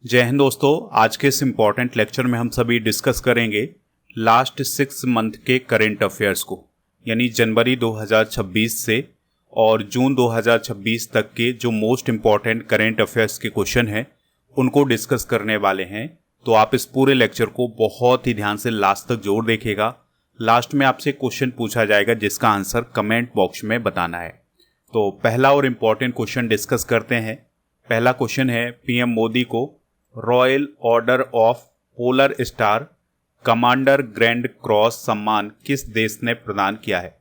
जय हिंद दोस्तों। आज के इस इम्पॉर्टेंट लेक्चर में हम सभी डिस्कस करेंगे लास्ट 6 मंथ के करेंट अफेयर्स को, यानी जनवरी 2026 से और जून 2026 तक के जो मोस्ट इम्पॉर्टेंट करेंट अफेयर्स के क्वेश्चन हैं उनको डिस्कस करने वाले हैं। तो आप इस पूरे लेक्चर को बहुत ही ध्यान से लास्ट तक जरूर देखिएगा। लास्ट में आपसे क्वेश्चन पूछा जाएगा जिसका आंसर कमेंट बॉक्स में बताना है। तो पहला और इम्पॉर्टेंट क्वेश्चन डिस्कस करते हैं। पहला क्वेश्चन है, पीएम मोदी को royal order of polar star commander grand cross सम्मान किस देश ने प्रदान किया है?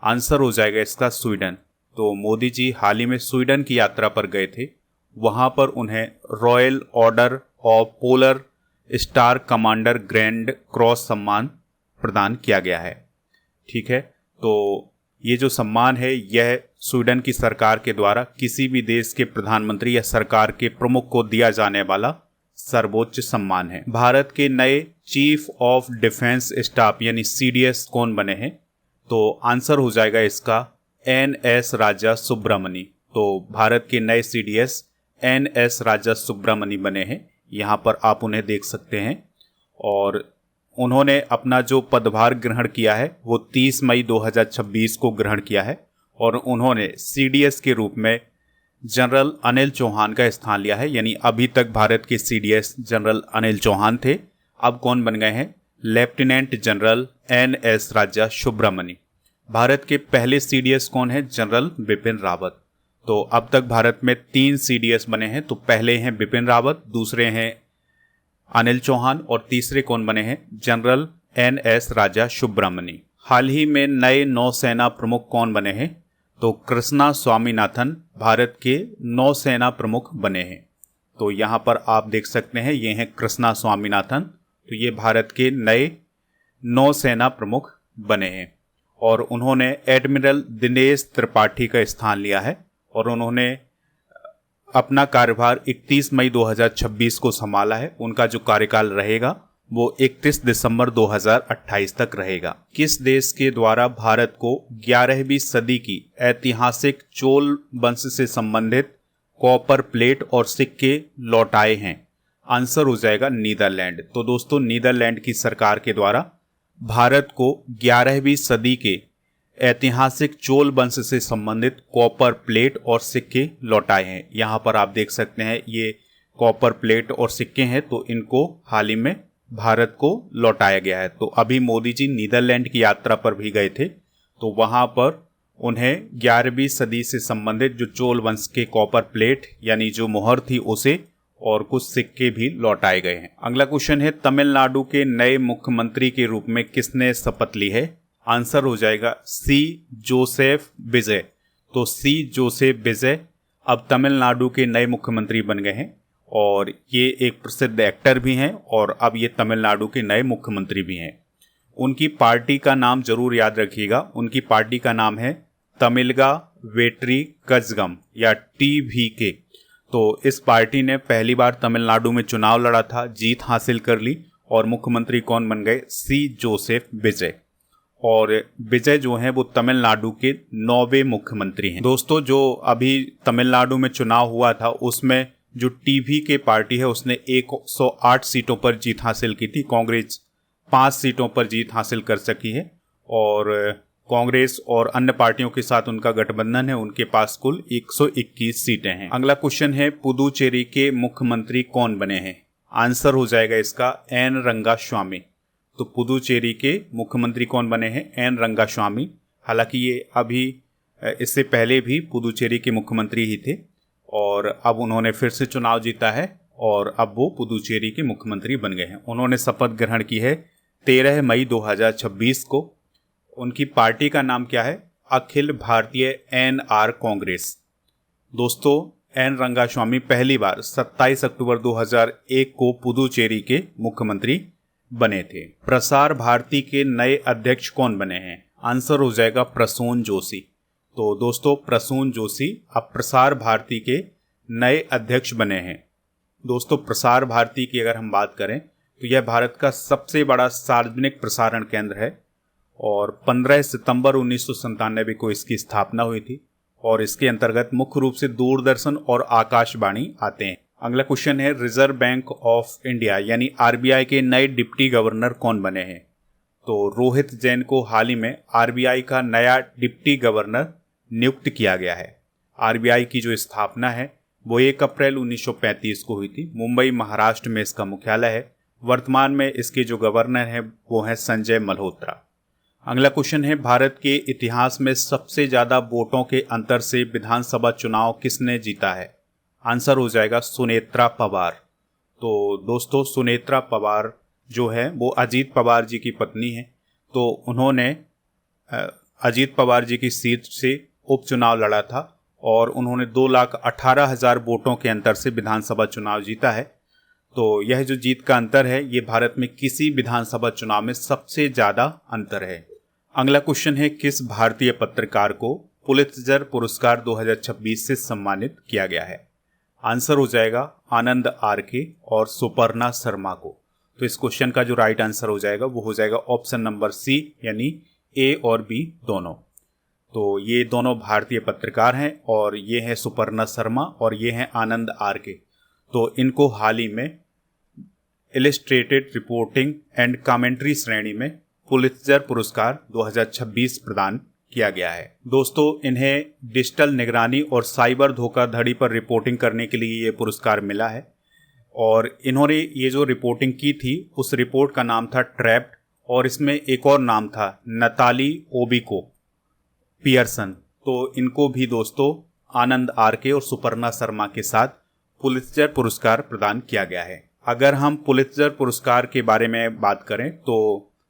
आंसर हो जाएगा इसका स्वीडन। तो मोदी जी हाल ही में स्वीडन की यात्रा पर गए थे, वहां पर उन्हें royal order of polar star commander grand cross सम्मान प्रदान किया गया है। ठीक है, तो ये जो सम्मान है यह स्वीडन की सरकार के द्वारा किसी भी देश के प्रधानमंत्री या सरकार के प्रमुख को दिया जाने वाला सर्वोच्च सम्मान है। भारत के नए चीफ ऑफ डिफेंस स्टाफ यानी सीडीएस कौन बने हैं? तो आंसर हो जाएगा इसका एनएस राजा सुब्रमणी। तो भारत के नए सीडीएस एनएस राजा सुब्रमणी बने हैं। यहाँ पर आप उन्हें देख सकते हैं और उन्होंने अपना जो पदभार ग्रहण किया है वो 30 मई 2026 को ग्रहण किया है और उन्होंने सीडीएस के रूप में जनरल अनिल चौहान का स्थान लिया है। यानी अभी तक भारत के सीडीएस जनरल अनिल चौहान थे, अब कौन बन गए हैं? लेफ्टिनेंट जनरल एनएस राजा सुब्रमणी। भारत के पहले सीडीएस कौन है? जनरल बिपिन रावत। तो अब तक भारत में 3 सीडीएस बने हैं। तो पहले हैं बिपिन रावत, दूसरे हैं अनिल चौहान और तीसरे कौन बने हैं? जनरल एनएस राजा सुब्रमणी। हाल ही में नए नौसेना प्रमुख कौन बने हैं? तो कृष्णा स्वामीनाथन भारत के नौसेना प्रमुख बने हैं। तो यहाँ पर आप देख सकते हैं ये हैं कृष्णा स्वामीनाथन। तो ये भारत के नए नौसेना प्रमुख बने हैं और उन्होंने एडमिरल दिनेश त्रिपाठी का स्थान लिया है और उन्होंने अपना कार्यभार 31 मई 2026 को संभाला है। उनका जो कार्यकाल रहेगा वो 31 दिसंबर 2028 तक रहेगा। किस देश के द्वारा भारत को 11वीं सदी की ऐतिहासिक चोल वंश से संबंधित कॉपर प्लेट और सिक्के लौटाए हैं? आंसर हो जाएगा नीदरलैंड। तो दोस्तों नीदरलैंड की सरकार के द्वारा भारत को 11वीं सदी के ऐतिहासिक चोल वंश से संबंधित कॉपर प्लेट और सिक्के लौटाए हैं। यहाँ पर आप देख सकते हैं ये कॉपर प्लेट और सिक्के हैं, तो इनको हाल ही में भारत को लौटाया गया है। तो अभी मोदी जी नीदरलैंड की यात्रा पर भी गए थे, तो वहां पर उन्हें 11वीं सदी से संबंधित जो चोल वंश के कॉपर प्लेट यानी जो मोहर थी उसे और कुछ सिक्के भी लौटाए गए हैं। अगला क्वेश्चन है, तमिलनाडु के नए मुख्यमंत्री के रूप में किसने शपथ ली है? आंसर हो जाएगा सी जोसेफ विजय। तो सी जोसेफ विजय अब तमिलनाडु के नए मुख्यमंत्री बन गए हैं और ये एक प्रसिद्ध एक्टर भी हैं और अब ये तमिलनाडु के नए मुख्यमंत्री भी हैं। उनकी पार्टी का नाम जरूर याद रखिएगा। उनकी पार्टी का नाम है तमिलगा वेट्री कजगम या टीवीके। तो इस पार्टी ने पहली बार तमिलनाडु में चुनाव लड़ा था, जीत हासिल कर ली और मुख्यमंत्री कौन बन गए? सी जोसेफ विजय। और विजय जो हैं वो तमिलनाडु के 9वें मुख्यमंत्री हैं। दोस्तों जो अभी तमिलनाडु में चुनाव हुआ था उसमें जो टीवीके पार्टी है उसने 108 सीटों पर जीत हासिल की थी। कांग्रेस 5 सीटों पर जीत हासिल कर सकी है और कांग्रेस और अन्य पार्टियों के साथ उनका गठबंधन है, उनके पास कुल 121 सीटें हैं। अगला क्वेश्चन है, पुदुचेरी के मुख्यमंत्री कौन बने हैं? आंसर हो जाएगा इसका एन रंगास्वामी। तो पुदुचेरी के मुख्यमंत्री कौन बने हैं? एन रंगास्वामी। हालांकि ये अभी इससे पहले भी पुदुचेरी के मुख्यमंत्री ही थे और अब उन्होंने फिर से चुनाव जीता है और अब वो पुदुचेरी के मुख्यमंत्री बन गए हैं। उन्होंने शपथ ग्रहण की है 13 मई 2026 को। उनकी पार्टी का नाम क्या है? अखिल भारतीय एनआर कांग्रेस। दोस्तों एन रंगास्वामी पहली बार 27 अक्टूबर 2001 को पुदुचेरी के मुख्यमंत्री बने थे। प्रसार भारती के नए अध्यक्ष कौन बने हैं? आंसर हो जाएगा प्रसून जोशी। तो दोस्तों प्रसून जोशी अब प्रसार भारती के नए अध्यक्ष बने हैं। दोस्तों प्रसार भारती की अगर हम बात करें तो यह भारत का सबसे बड़ा सार्वजनिक प्रसारण केंद्र है और 15 सितंबर 1997 को इसकी स्थापना हुई थी और इसके अंतर्गत मुख्य रूप से दूरदर्शन और आकाशवाणी आते हैं। अगला क्वेश्चन है रिजर्व बैंक ऑफ इंडिया यानी आरबीआई के नए डिप्टी गवर्नर कौन बने हैं? तो रोहित जैन को हाल ही में आरबीआई का नया डिप्टी गवर्नर नियुक्त किया गया है। आरबीआई की जो स्थापना है वो 1 अप्रैल 1935 को हुई थी। मुंबई महाराष्ट्र में इसका मुख्यालय है। वर्तमान में इसके जो गवर्नर हैं वो हैं संजय मल्होत्रा। अगला क्वेश्चन है भारत के इतिहास में सबसे ज़्यादा वोटों के अंतर से विधानसभा चुनाव किसने जीता है? आंसर हो जाएगा सुनेत्रा पवार। तो दोस्तों सुनेत्रा पवार जो है वो अजीत पवार जी की पत्नी है। तो उन्होंने अजीत पवार जी की सीट से उपचुनाव लड़ा था और उन्होंने 2,18,000 वोटों के अंतर से विधानसभा चुनाव जीता है। तो यह जो जीत का अंतर है ये भारत में किसी विधानसभा चुनाव में सबसे ज़्यादा अंतर है। अगला क्वेश्चन है किस भारतीय पत्रकार को पुलित्जर पुरस्कार 2026 से सम्मानित किया गया है? आंसर हो जाएगा आनंद आरके और सुपर्णा शर्मा को। तो इस क्वेश्चन का जो राइट आंसर हो जाएगा वो हो जाएगा ऑप्शन नंबर सी यानी ए और बी दोनों। तो ये दोनों भारतीय पत्रकार हैं और ये हैं सुपर्णा शर्मा और ये हैं आनंद आरके। तो इनको हाल ही में इलस्ट्रेटेड रिपोर्टिंग एंड कमेंट्री श्रेणी में पुलित्जर पुरस्कार 2026 प्रदान किया गया है। दोस्तों इन्हें डिजिटल निगरानी और साइबर धोखाधड़ी पर रिपोर्टिंग करने के लिए ये पुरस्कार मिला है और इन्होंने ये जो रिपोर्टिंग की थी उस रिपोर्ट का नाम था ट्रैप्ड और इसमें एक और नाम था नताली ओबिको पियर्सन। तो इनको भी दोस्तों आनंद आरके और सुपर्णा शर्मा के साथ पुलित्जर पुरस्कार प्रदान किया गया है। अगर हम पुलित्जर पुरस्कार के बारे में बात करें तो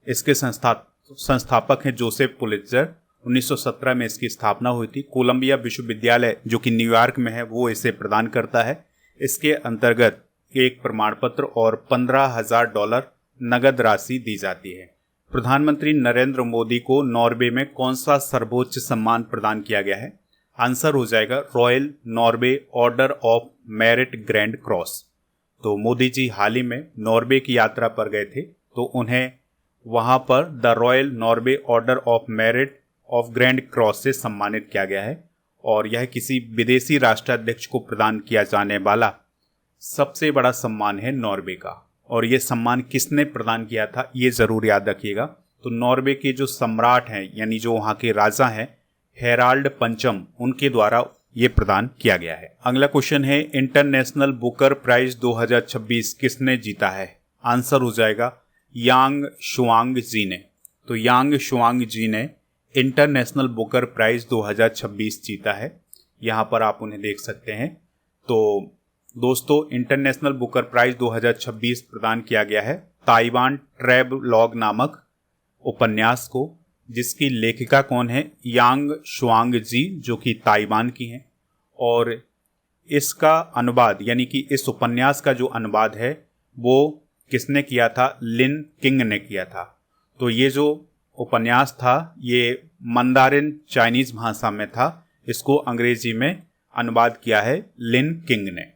इसके संस्थापक हैं जोसेफ पुलित्जर। 1917 में इसकी स्थापना हुई थी। कोलंबिया विश्वविद्यालय जो कि न्यूयॉर्क में है वो इसे प्रदान करता है। इसके अंतर्गत एक प्रमाण पत्र और $15,000 नगद राशि दी जाती है। प्रधानमंत्री नरेंद्र मोदी को नॉर्वे में कौन सा सर्वोच्च सम्मान प्रदान किया गया है? आंसर हो जाएगा royal Norway order of merit grand cross. तो मोदी जी हाल ही में नॉर्वे की यात्रा पर गए थे तो उन्हें वहां पर the royal Norway order of merit of grand cross से सम्मानित किया गया है और यह किसी विदेशी राष्ट्राध्यक्ष को प्रदान किया जाने वाला सबसे बड़ा सम्मान है नॉर्वे का। और ये सम्मान किसने प्रदान किया था ये ज़रूर याद रखिएगा। तो नॉर्वे के जो सम्राट हैं यानी जो वहाँ के राजा हैं हेराल्ड पंचम उनके द्वारा ये प्रदान किया गया है। अगला क्वेश्चन है इंटरनेशनल बुकर प्राइज 2026 किसने जीता है? आंसर हो जाएगा यांग शुआंग जी ने। तो यांग शुआंग जी ने इंटरनेशनल बुकर प्राइज 2026 जीता है। यहाँ पर आप उन्हें देख सकते हैं। तो दोस्तों इंटरनेशनल बुकर प्राइज 2026 प्रदान किया गया है ताइवान ट्रैवलॉग नामक उपन्यास को, जिसकी लेखिका कौन है? यांग शुआंग जी जो कि ताइवान की हैं। और इसका अनुवाद यानी कि इस उपन्यास का जो अनुवाद है वो किसने किया था? लिन किंग ने किया था। तो ये जो उपन्यास था ये मंदारिन चाइनीज भाषा में था। इसको अंग्रेजी में अनुवाद किया है लिन किंग ने।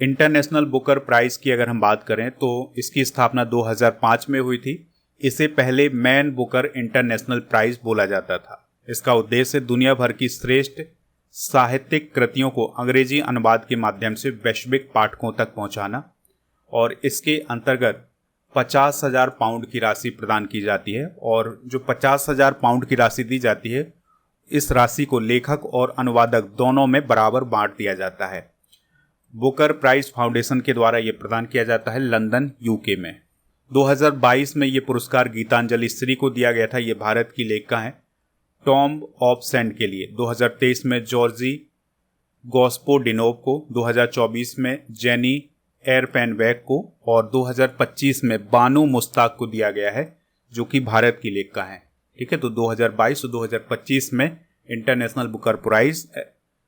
इंटरनेशनल बुकर प्राइज की अगर हम बात करें तो इसकी स्थापना 2005 में हुई थी। इसे पहले मैन बुकर इंटरनेशनल प्राइज बोला जाता था। इसका उद्देश्य दुनिया भर की श्रेष्ठ साहित्यिक कृतियों को अंग्रेजी अनुवाद के माध्यम से वैश्विक पाठकों तक पहुंचाना और इसके अंतर्गत 50,000 पाउंड की राशि प्रदान की जाती है और जो 50,000 पाउंड की राशि दी जाती है इस राशि को लेखक और अनुवादक दोनों में बराबर बांट दिया जाता है। बुकर प्राइज फाउंडेशन के द्वारा ये प्रदान किया जाता है लंदन यूके में। 2022 में ये पुरस्कार गीतांजलि श्री को दिया गया था। ये भारत की लेखिका हैं टॉम्ब ऑफ सेंट के लिए। 2023 में जॉर्जी गॉस्पोडिनोव को, 2024 में जेनी एयरपेनवैक को और 2025 में बानू मुश्ताक को दिया गया है जो कि भारत की लेखिका हैं। ठीक है, तो 2022 और 2025 में इंटरनेशनल बुकर प्राइज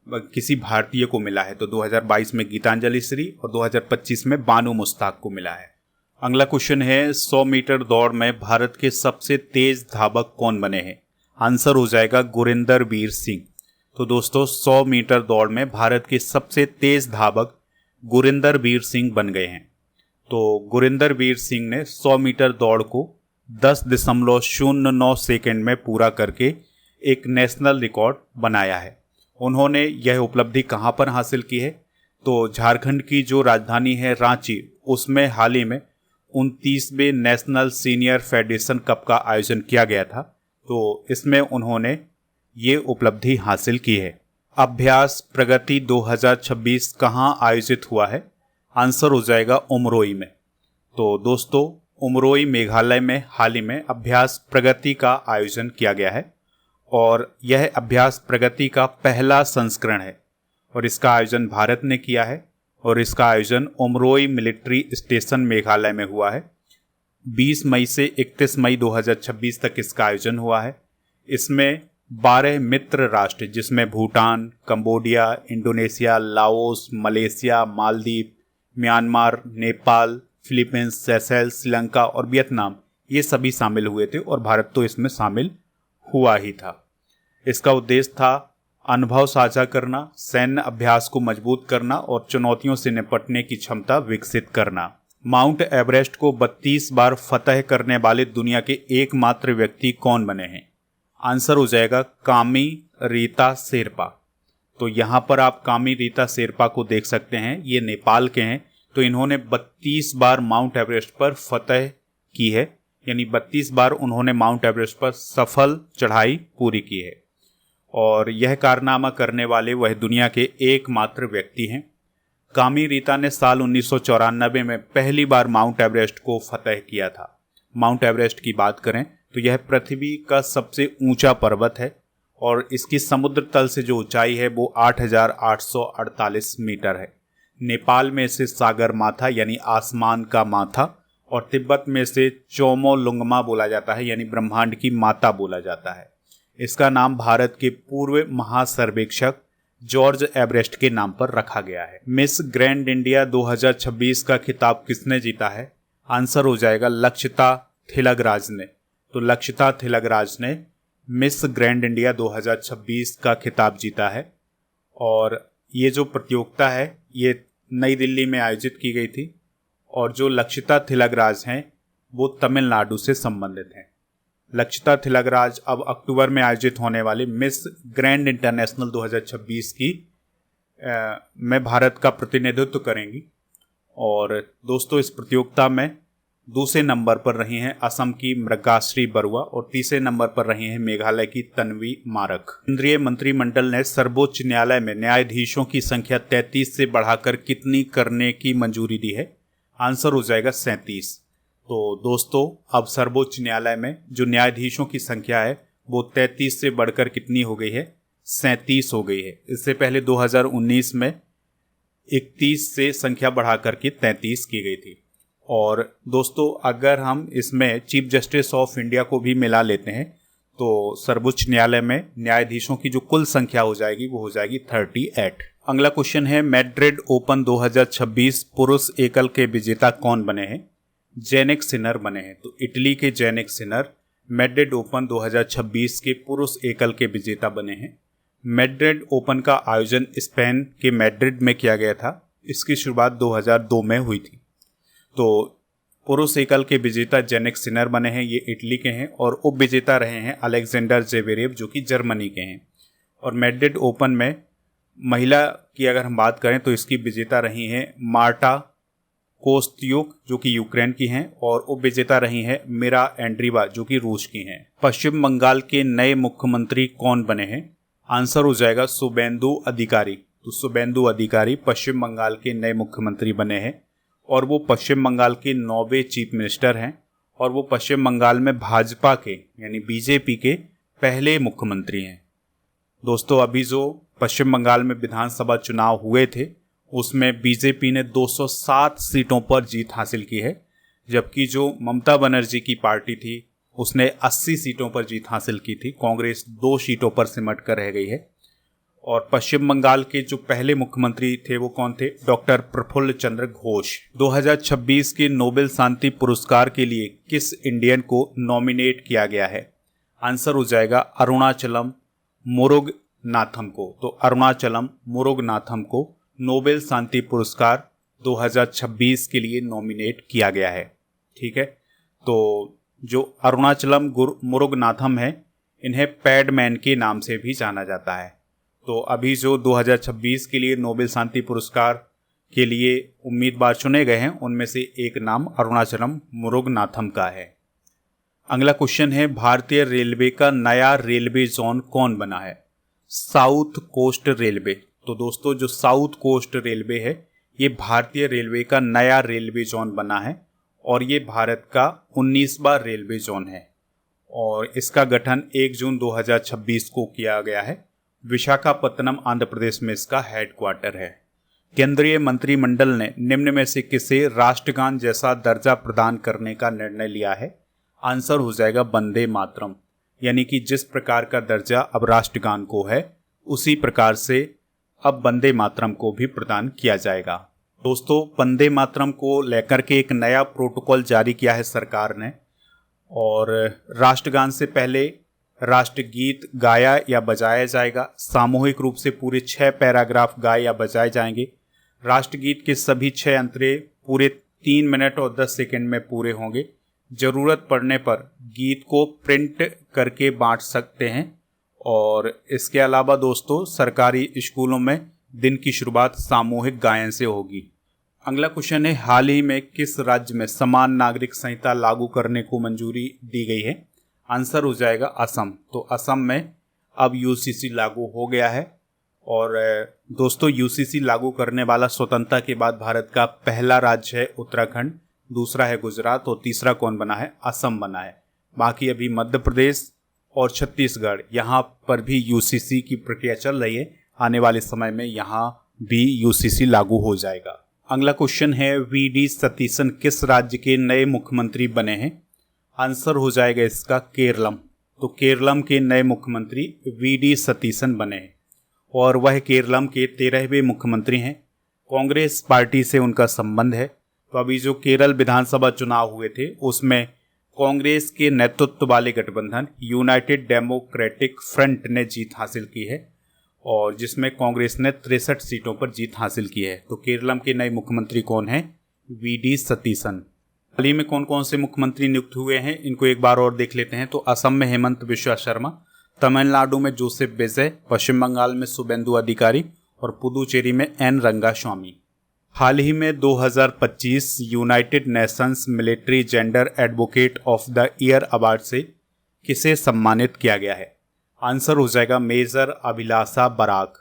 किसी भारतीय को मिला है। तो 2022 में गीतांजलि श्री और 2025 में बानू मुश्ताक को मिला है। अगला क्वेश्चन है 100 मीटर दौड़ में भारत के सबसे तेज धावक कौन बने हैं? आंसर हो जाएगा गुरिंदर वीर सिंह। तो दोस्तों 100 मीटर दौड़ में भारत के सबसे तेज धावक गुरिंदर वीर सिंह बन गए हैं। तो गुरिंदर वीर सिंह ने 100 मीटर दौड़ को 10.09 सेकेंड में पूरा करके एक नेशनल रिकॉर्ड बनाया है। उन्होंने यह उपलब्धि कहाँ पर हासिल की है? तो झारखंड की जो राजधानी है रांची, उसमें हाल ही में 29वें नेशनल सीनियर फेडरेशन कप का आयोजन किया गया था। तो इसमें उन्होंने ये उपलब्धि हासिल की है। अभ्यास प्रगति 2026 कहाँ आयोजित हुआ है? आंसर हो जाएगा उमरोई में। तो दोस्तों, उमरोई मेघालय में हाल ही में अभ्यास प्रगति का आयोजन किया गया है और यह अभ्यास प्रगति का पहला संस्करण है और इसका आयोजन भारत ने किया है और इसका आयोजन उमरोई मिलिट्री स्टेशन मेघालय में हुआ है। 20 मई से 31 मई 2026 तक इसका आयोजन हुआ है। इसमें 12 मित्र राष्ट्र जिसमें Bhutan, Cambodia, Indonesia, Laos, Malaysia, Maldives, Myanmar, Nepal, Philippines, Seychelles, Sri Lanka और वियतनाम, ये सभी शामिल हुए थे और भारत तो इसमें शामिल हुआ ही था। इसका उद्देश्य था अनुभव साझा करना, सैन्य अभ्यास को मजबूत करना और चुनौतियों से निपटने की क्षमता विकसित करना। माउंट एवरेस्ट को 32 बार फतह करने वाले दुनिया के एकमात्र व्यक्ति कौन बने हैं? आंसर हो जाएगा कामी रीता शेरपा। तो यहाँ पर आप कामी रीता शेरपा को देख सकते हैं, ये नेपाल के हैं। तो इन्होंने 32 बार माउंट एवरेस्ट पर फतह की है, यानी 32 बार उन्होंने माउंट एवरेस्ट पर सफल चढ़ाई पूरी की है और यह कारनामा करने वाले वह दुनिया के एकमात्र व्यक्ति हैं। कामी रीता ने साल 1994 में पहली बार माउंट एवरेस्ट को फतह किया था। माउंट एवरेस्ट की बात करें तो यह पृथ्वी का सबसे ऊंचा पर्वत है और इसकी समुद्र तल से जो ऊंचाई है वो 8,848 मीटर है। नेपाल में इसे सागर माथा यानी आसमान का माथा और तिब्बत में इसे चोमोलुंगमा बोला जाता है यानी ब्रह्मांड की माता बोला जाता है। इसका नाम भारत के पूर्व महासर्वेक्षक जॉर्ज एवरेस्ट के नाम पर रखा गया है। मिस ग्रैंड इंडिया 2026 का खिताब किसने जीता है? आंसर हो जाएगा लक्षिता थिलगराज ने। तो लक्षिता थिलगराज ने मिस ग्रैंड इंडिया 2026 का खिताब जीता है और ये जो प्रतियोगिता है ये नई दिल्ली में आयोजित की गई थी और जो लक्षिता थिलगराज हैं वो तमिलनाडु से संबंधित हैं। लक्षिता थिलगराज अब अक्टूबर में आयोजित होने वाली मिस ग्रैंड इंटरनेशनल 2026 की में भारत का प्रतिनिधित्व करेंगी और दोस्तों इस प्रतियोगिता में दूसरे नंबर पर रही हैं असम की मृगाश्री बरुआ और तीसरे नंबर पर रही हैं मेघालय की तन्वी मारक। केंद्रीय मंत्रिमंडल ने सर्वोच्च न्यायालय में न्यायाधीशों की संख्या 33 से बढ़ाकर कितनी करने की मंजूरी दी है? आंसर हो जाएगा 37। तो दोस्तों अब सर्वोच्च न्यायालय में जो न्यायाधीशों की संख्या है वो 33 से बढ़कर कितनी हो गई है? 37 हो गई है। इससे पहले 2019 में 31 से संख्या बढ़ाकर के 33 की गई थी। और दोस्तों अगर हम इसमें चीफ जस्टिस ऑफ इंडिया को भी मिला लेते हैं तो सर्वोच्च न्यायालय में न्यायाधीशों की जो कुल संख्या हो जाएगी वो हो जाएगी 38। अगला क्वेश्चन है मैड्रिड ओपन 2026 पुरुष एकल के विजेता कौन बने हैं? जेनिक सिनर बने हैं। तो इटली के जेनिक सिनर मैड्रिड ओपन 2026 के पुरुष एकल के विजेता बने हैं। मैड्रिड ओपन का आयोजन स्पेन के मैड्रिड में किया गया था। इसकी शुरुआत 2002 में हुई थी। तो पुरुष एकल के विजेता जेनिक सिनर बने हैं, ये इटली के हैं और उप विजेता रहे हैं अलेक्जेंडर जेवेरेव जो कि जर्मनी के हैं। और मैड्रिड ओपन में महिला की अगर हम बात करें तो इसकी विजेता रही हैं मार्टा कोस्त्युक जो कि यूक्रेन की हैं और उप विजेता रही हैं मिरा एंड्रीवा जो कि रूस की हैं। पश्चिम बंगाल के नए मुख्यमंत्री कौन बने हैं? आंसर हो जाएगा शुभेंदु अधिकारी। तो शुभेंदु अधिकारी पश्चिम बंगाल के नए मुख्यमंत्री बने हैं और वो पश्चिम बंगाल के 9वें चीफ मिनिस्टर हैं और वो पश्चिम बंगाल में भाजपा के यानी बीजेपी के पहले मुख्यमंत्री हैं। दोस्तों अभी जो पश्चिम बंगाल में विधानसभा चुनाव हुए थे उसमें बीजेपी ने 207 सीटों पर जीत हासिल की है, जबकि जो ममता बनर्जी की पार्टी थी उसने 80 सीटों पर जीत हासिल की थी। कांग्रेस 2 सीटों पर सिमट कर रह गई है। और पश्चिम बंगाल के जो पहले मुख्यमंत्री थे वो कौन थे? डॉक्टर प्रफुल्ल चंद्र घोष। 2026 के नोबेल शांति पुरस्कार के लिए किस इंडियन को नॉमिनेट किया गया है? आंसर हो जाएगा अरुणाचलम मुरुगनाथम को। तो अरुणाचलम मुरुगनाथम को नोबेल शांति पुरस्कार 2026 के लिए नॉमिनेट किया गया है। ठीक है, तो जो अरुणाचलम मुरुगनाथम है इन्हें पैडमैन के नाम से भी जाना जाता है। तो अभी जो 2026 के लिए नोबेल शांति पुरस्कार के लिए उम्मीदवार चुने गए हैं, उनमें से एक नाम अरुणाचलम मुरुगनाथम का है। अगला क्वेश्चन है, भारतीय रेलवे का नया रेलवे जोन कौन बना है? South coast railway. तो दोस्तों जो साउथ कोस्ट रेलवे है ये भारतीय रेलवे का नया रेलवे जोन बना है और ये भारत का 19वां रेलवे जोन है और इसका गठन 1 जून 2026 को किया गया है। विशाखापत्तनम आंध्र प्रदेश में इसका हेडक्वार्टर है। केंद्रीय मंत्रिमंडल ने निम्न में से किसे राष्ट्रगान जैसा दर्जा प्रदान करने का निर्णय लिया है? आंसर हो जाएगा वंदे मातरम। यानी कि जिस प्रकार का दर्जा अब राष्ट्रगान को है उसी प्रकार से अब वंदे मातरम को भी प्रदान किया जाएगा। दोस्तों वंदे मातरम को लेकर के एक नया प्रोटोकॉल जारी किया है सरकार ने और राष्ट्रगान से पहले राष्ट्रगीत गाया या बजाया जाएगा। सामूहिक रूप से पूरे 6 पैराग्राफ गाए या बजाए जाएंगे। राष्ट्रगीत के सभी 6 अंतरे पूरे 3 मिनट और 10 सेकंड में पूरे होंगे। ज़रूरत पड़ने पर गीत को प्रिंट करके बांट सकते हैं और इसके अलावा दोस्तों सरकारी स्कूलों में दिन की शुरुआत सामूहिक गायन से होगी। अगला क्वेश्चन है, हाल ही में किस राज्य में समान नागरिक संहिता लागू करने को मंजूरी दी गई है? आंसर हो जाएगा असम। तो असम में अब यूसीसी लागू हो गया है और दोस्तों यूसीसी लागू करने वाला स्वतंत्रता के बाद भारत का पहला राज्य है उत्तराखंड, दूसरा है गुजरात और तीसरा कौन बना है? असम बना है। बाकी अभी मध्य प्रदेश और छत्तीसगढ़ यहाँ पर भी यूसीसी की प्रक्रिया चल रही है। आने वाले समय में यहाँ भी यूसीसी लागू हो जाएगा। अगला क्वेश्चन है, वीडी सतीशन किस राज्य के नए मुख्यमंत्री बने हैं? आंसर हो जाएगा इसका केरलम। तो केरलम के नए मुख्यमंत्री वीडी सतीशन बने हैं और वह केरलम के 13वें मुख्यमंत्री हैं। कांग्रेस पार्टी से उनका संबंध है। तो अभी जो केरल विधानसभा चुनाव हुए थे उसमें कांग्रेस के नेतृत्व वाले गठबंधन यूनाइटेड डेमोक्रेटिक फ्रंट ने जीत हासिल की है और जिसमें कांग्रेस ने 63 सीटों पर जीत हासिल की है। तो केरलम के नए मुख्यमंत्री कौन है? वीडी सतीशन। हाल ही में कौन कौन से मुख्यमंत्री नियुक्त हुए हैं इनको एक बार और देख लेते हैं। तो असम में हेमंत बिश्वा शर्मा, तमिलनाडु में जोसेफ विजय, पश्चिम बंगाल में शुभेंदु अधिकारी और पुदुचेरी में एन रंगास्वामी। हाल ही में 2025 United Nations military gender advocate of the year award से किसे सम्मानित किया गया है? आंसर हो जाएगा मेजर अभिलाषा बराक।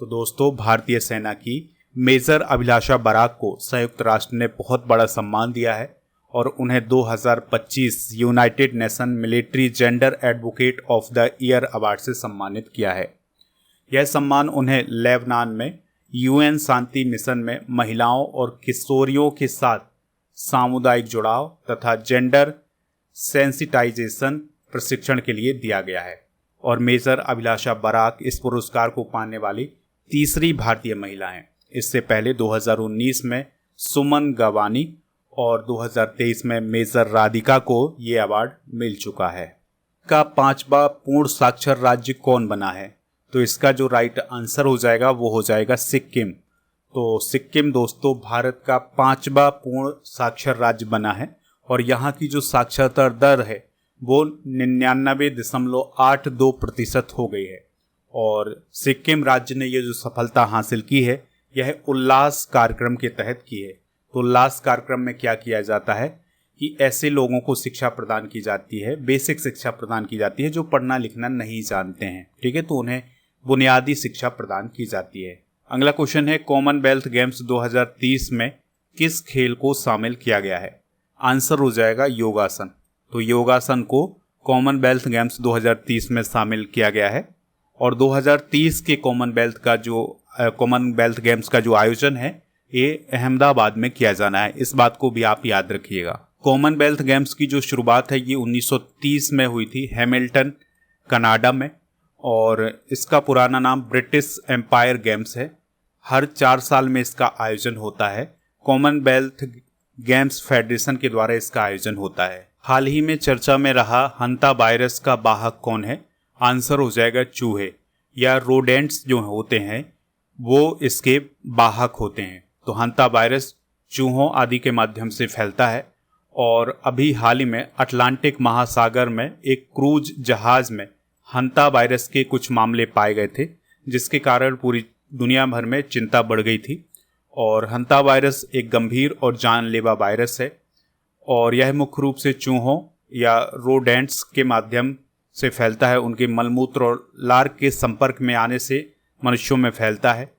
तो दोस्तों भारतीय सेना की मेजर अभिलाषा बराक को संयुक्त राष्ट्र ने बहुत बड़ा सम्मान दिया है और उन्हें 2025 United nation military gender advocate of the year award से सम्मानित किया है। यह सम्मान उन्हें लेबनान में यूएन शांति मिशन में महिलाओं और किशोरियों के साथ सामुदायिक जुड़ाव तथा जेंडर सेंसिटाइजेशन प्रशिक्षण के लिए दिया गया है और मेजर अभिलाषा बराक इस पुरस्कार को पाने वाली तीसरी भारतीय महिला हैं। इससे पहले 2019 में सुमन गवानी और 2023 में मेजर राधिका को ये अवार्ड मिल चुका है। का 5वां पूर्ण साक्षर राज्य कौन बना है? तो इसका जो राइट आंसर हो जाएगा वो हो जाएगा सिक्किम। तो सिक्किम दोस्तों भारत का 5वां पूर्ण साक्षर राज्य बना है और यहाँ की जो साक्षरता दर है वो 99.82% हो गई है और सिक्किम राज्य ने ये जो सफलता हासिल की है यह उल्लास कार्यक्रम के तहत की है। तो उल्लास कार्यक्रम में क्या किया जाता है कि ऐसे लोगों को शिक्षा प्रदान की जाती है, बेसिक शिक्षा प्रदान की जाती है जो पढ़ना लिखना नहीं जानते हैं, ठीक है, तो उन्हें बुनियादी शिक्षा प्रदान की जाती है। अगला क्वेश्चन है, कॉमनवेल्थ गेम्स 2030 में किस खेल को शामिल किया गया है? आंसर हो जाएगा योगासन। तो योगासन को कॉमनवेल्थ गेम्स 2030 में शामिल किया गया है और 2030 के कॉमनवेल्थ गेम्स का जो आयोजन है ये अहमदाबाद में किया जाना है। इस बात को भी आप याद रखिएगा। कॉमनवेल्थ गेम्स की जो शुरुआत है ये 1930 में हुई थी हैमिल्टन कनाडा में और इसका पुराना नाम ब्रिटिश एम्पायर गेम्स है। हर 4 साल में इसका आयोजन होता है। कॉमनवेल्थ गेम्स फेडरेशन के द्वारा इसका आयोजन होता है। हाल ही में चर्चा में रहा हंता वायरस का वाहक कौन है? आंसर हो जाएगा चूहे या रोडेंट्स जो होते हैं वो इसके वाहक होते हैं। तो हंता वायरस चूहों आदि के माध्यम से फैलता है और अभी हाल ही में अटलांटिक महासागर में एक क्रूज जहाज में हंता वायरस के कुछ मामले पाए गए थे जिसके कारण पूरी दुनिया भर में चिंता बढ़ गई थी और हंता वायरस एक गंभीर और जानलेवा वायरस है और यह मुख्य रूप से चूहों या रोडेंट्स के माध्यम से फैलता है। उनके मलमूत्र और लार के संपर्क में आने से मनुष्यों में फैलता है।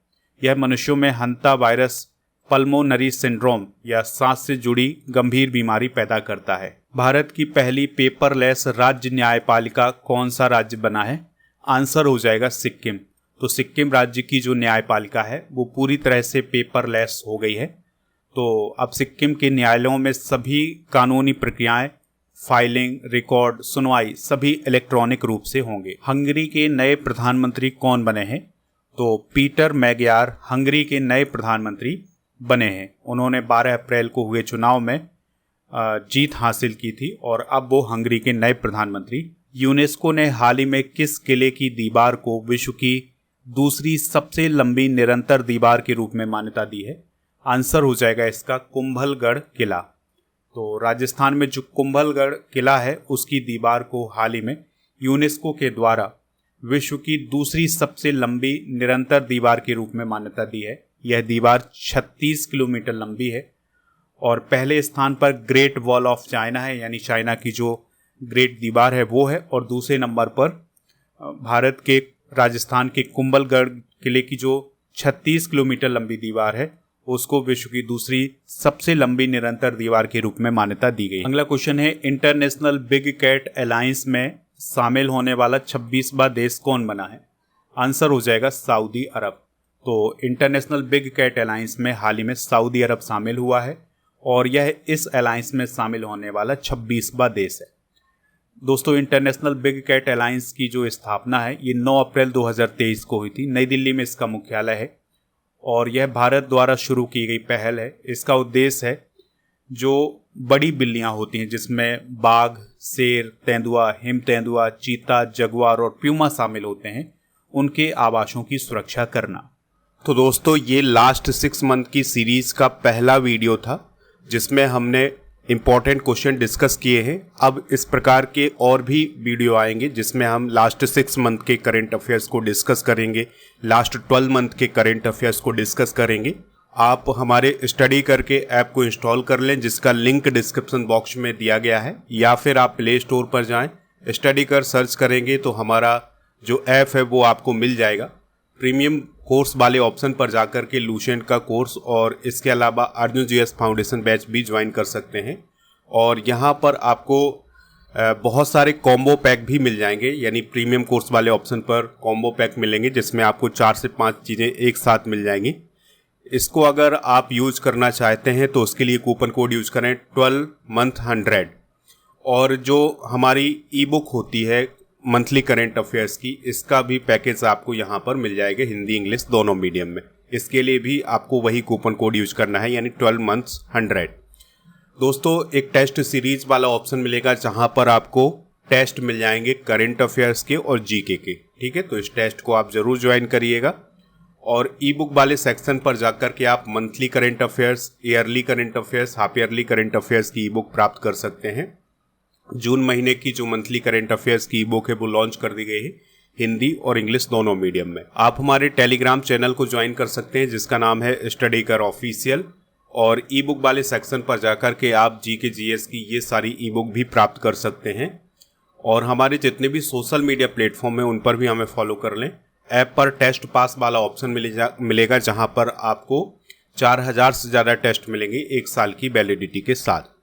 यह मनुष्यों में हंता वायरस पल्मोनरी सिंड्रोम या सांस से जुड़ी गंभीर बीमारी पैदा करता है। भारत की पहली पेपरलेस राज्य न्यायपालिका कौन सा राज्य बना है? आंसर हो जाएगा सिक्किम। तो सिक्किम राज्य की जो न्यायपालिका है वो पूरी तरह से पेपरलेस हो गई है। तो अब सिक्किम के न्यायालयों में सभी कानूनी प्रक्रियाएं, फाइलिंग, रिकॉर्ड, सुनवाई सभी इलेक्ट्रॉनिक रूप से होंगे। हंगरी के नए प्रधानमंत्री कौन बने हैं? तो पीटर मैग्यार हंगरी के नए प्रधानमंत्री बने हैं। उन्होंने 12 अप्रैल को हुए चुनाव में जीत हासिल की थी और अब वो हंगरी के नए प्रधानमंत्री। यूनेस्को ने हाल ही में किस किले की दीवार को विश्व की दूसरी सबसे लंबी निरंतर दीवार के रूप में मान्यता दी है? आंसर हो जाएगा इसका कुंभलगढ़ किला। तो राजस्थान में जो कुंभलगढ़ किला है उसकी दीवार को हाल ही में यूनेस्को के द्वारा विश्व की दूसरी सबसे लंबी निरंतर दीवार के रूप में मान्यता दी है। यह दीवार 36 किलोमीटर लंबी है और पहले स्थान पर ग्रेट वॉल ऑफ चाइना है, यानी चाइना की जो ग्रेट दीवार है वो है, और दूसरे नंबर पर भारत के राजस्थान के कुंभलगढ़ किले की जो 36 किलोमीटर लंबी दीवार है उसको विश्व की दूसरी सबसे लंबी निरंतर दीवार के रूप में मान्यता दी गई। अगला क्वेश्चन है, इंटरनेशनल बिग कैट अलायंस में शामिल होने वाला 26वां देश कौन बना है? आंसर हो जाएगा सऊदी अरब। तो इंटरनेशनल बिग कैट अलायंस में हाल ही में सऊदी अरब शामिल हुआ है और यह इस अलायंस में शामिल होने वाला 26वां देश है। दोस्तों, इंटरनेशनल बिग कैट अलायंस की जो स्थापना है ये 9 अप्रैल 2023 को हुई थी। नई दिल्ली में इसका मुख्यालय है और यह भारत द्वारा शुरू की गई पहल है। इसका उद्देश्य है जो बड़ी बिल्लियां होती हैं जिसमें बाघ, शेर, तेंदुआ, हिम तेंदुआ, चीता, जगुआर और प्यूमा शामिल होते हैं, उनके आवासों की सुरक्षा करना। तो दोस्तों, ये लास्ट 6 मंथ की सीरीज का पहला वीडियो था जिसमें हमने इम्पॉर्टेंट क्वेश्चन डिस्कस किए हैं। अब इस प्रकार के और भी वीडियो आएंगे जिसमें हम लास्ट 6 मंथ के करंट अफेयर्स को डिस्कस करेंगे, लास्ट 12 मंथ के करंट अफेयर्स को डिस्कस करेंगे। आप हमारे स्टडी करके ऐप को इंस्टॉल कर लें जिसका लिंक डिस्क्रिप्शन बॉक्स में दिया गया है, या फिर आप प्ले स्टोर पर जाएं, स्टडी कर सर्च करेंगे तो हमारा जो ऐप है वो आपको मिल जाएगा। प्रीमियम कोर्स वाले ऑप्शन पर जाकर के लूसेंट का कोर्स और इसके अलावा अर्जुन जीएस फाउंडेशन बैच भी ज्वाइन कर सकते हैं। और यहाँ पर आपको बहुत सारे कॉम्बो पैक भी मिल जाएंगे, यानी प्रीमियम कोर्स वाले ऑप्शन पर कॉम्बो पैक मिलेंगे जिसमें आपको 4 से 5 चीज़ें एक साथ मिल जाएंगी। इसको अगर आप यूज करना चाहते हैं तो उसके लिए कूपन कोड यूज करें 12 month 100। और जो हमारी ई बुक होती है मंथली करंट अफेयर्स की, इसका भी पैकेज आपको यहाँ पर मिल जाएगा, हिंदी इंग्लिश दोनों मीडियम में। इसके लिए भी आपको वही कूपन कोड यूज करना है, यानी 12 months 100। दोस्तों, एक टेस्ट सीरीज वाला ऑप्शन मिलेगा जहाँ पर आपको टेस्ट मिल जाएंगे करंट अफेयर्स के और जीके के। ठीक है, तो इस टेस्ट को आप जरूर ज्वाइन करिएगा। और ई बुक वाले सेक्शन पर जाकर के आप monthly current affairs, yearly current affairs, half yearly current affairs की ई बुक प्राप्त कर सकते हैं। जून महीने की जो मंथली करंट अफेयर्स की ई बुक है वो लॉन्च कर दी गई है, हिंदी और इंग्लिश दोनों मीडियम में। आप हमारे टेलीग्राम चैनल को ज्वाइन कर सकते हैं जिसका नाम है स्टडी कर ऑफिशियल, और ई बुक वाले सेक्शन पर जाकर के आप जीके जीएस की ये सारी ई बुक भी प्राप्त कर सकते हैं। और हमारे जितने भी सोशल मीडिया प्लेटफॉर्म है उन पर भी हमें फॉलो कर लें। ऐप पर टेस्ट पास वाला ऑप्शन मिलेगा जहां पर आपको 4000 से ज़्यादा टेस्ट मिलेंगे 1 साल की वैलिडिटी के साथ।